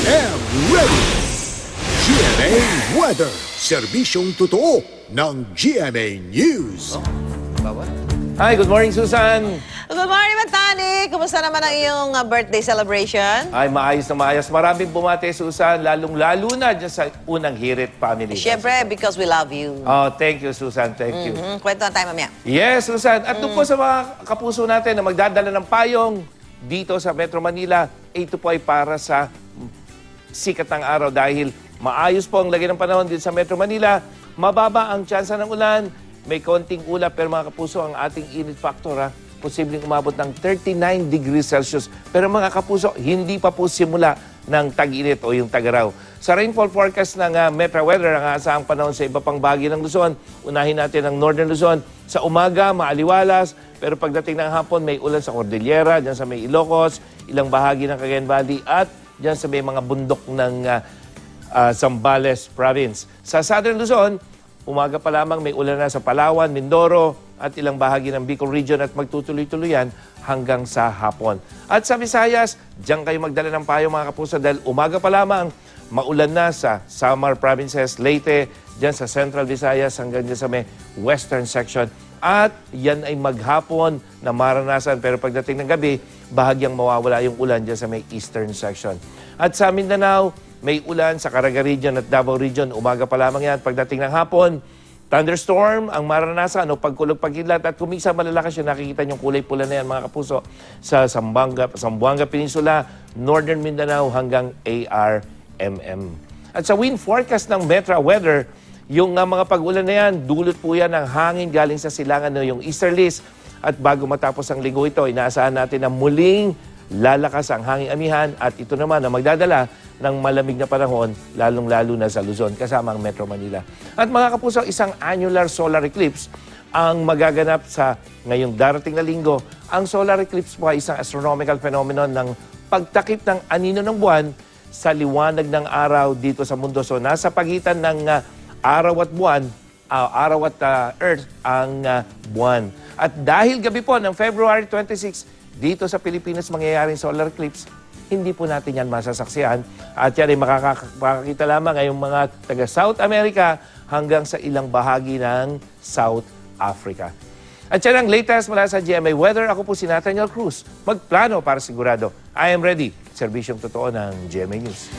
am ready! GMA Weather, serbisyong totoo ng GMA News. Hi, good morning, Susan. Good morning, Matani. Kumusta naman ang iyong birthday celebration? Ay, maayos na maayos. Maraming bumate, Susan, lalong-lalo na dyan sa unang hirit family. Siyempre, because we love you. Oh, thank you, Susan. Thank you. Kwento na tayo mamaya. Yes, Susan. At doon po sa mga kapuso natin na magdadala ng payong dito sa Metro Manila, ito po ay para sa sikat ng araw dahil maayos po ang lagay ng panahon dito sa Metro Manila. Mababa ang tsansa ng ulan. May konting ulap pero mga kapuso, ang ating init factor posibleng umabot ng 39 degrees Celsius. Pero mga kapuso, hindi pa po simula ng tag-init o yung tag-araw. Sa rainfall forecast ng Metro Weather, ang aasahang panahon sa iba pang bahagi ng Luzon, unahin natin ang Northern Luzon. Sa umaga, maaliwalas, pero pagdating ng hapon, may ulan sa Cordillera, dyan sa may Ilocos, ilang bahagi ng Cagayan Valley, at dyan sa may mga bundok ng Zambales Province. Sa Southern Luzon, umaga pa lamang may ulan na sa Palawan, Mindoro at ilang bahagi ng Bicol Region at magtutuloy-tuloy yan hanggang sa hapon. At sa Visayas, diyan kayo magdala ng payo mga kapuso dahil umaga pa lamang maulan na sa Samar Provinces, Leyte, diyan sa Central Visayas hanggang dyan sa may Western section. At yan ay maghapon na maranasan pero pagdating ng gabi, bahagyang mawawala yung ulan dyan sa may Eastern section. At sa Mindanao, may ulan sa Caraga Region at Davao Region. Umaga pa lamang yan. Pagdating ng hapon, thunderstorm ang maranasan o pagkulog pagkidlat. At kumisa malalakas yun. Nakikita yung kulay pula na yan mga kapuso sa Zamboanga Peninsula, Northern Mindanao hanggang ARMM. At sa wind forecast ng Metro Weather, yung mga pag-ulan na yan, dulot po yan ng hangin galing sa silangan na yung easterlies. At bago matapos ang linggo ito, inaasahan natin na muling lalakas ang hanging amihan at ito naman na magdadala ng malamig na panahon, lalong-lalo na sa Luzon, kasama ang Metro Manila. At mga kapuso, isang annular solar eclipse ang magaganap sa ngayong darating na linggo. Ang solar eclipse po ay isang astronomical phenomenon ng pagtakip ng anino ng buwan sa liwanag ng araw dito sa mundo. So nasa pagitan ng araw at buwan, araw at Earth ang buwan. At dahil gabi po ng February 26, dito sa Pilipinas mangyayaring solar eclipse, hindi po natin yan masasaksihan. At yan ay makakakita lamang ngayong mga taga South America hanggang sa ilang bahagi ng South Africa. At yan ang latest mula sa GMA Weather. Ako po si Nathaniel Cruz. Magplano para sigurado. I am ready. Serbisyong totoo ng GMA News.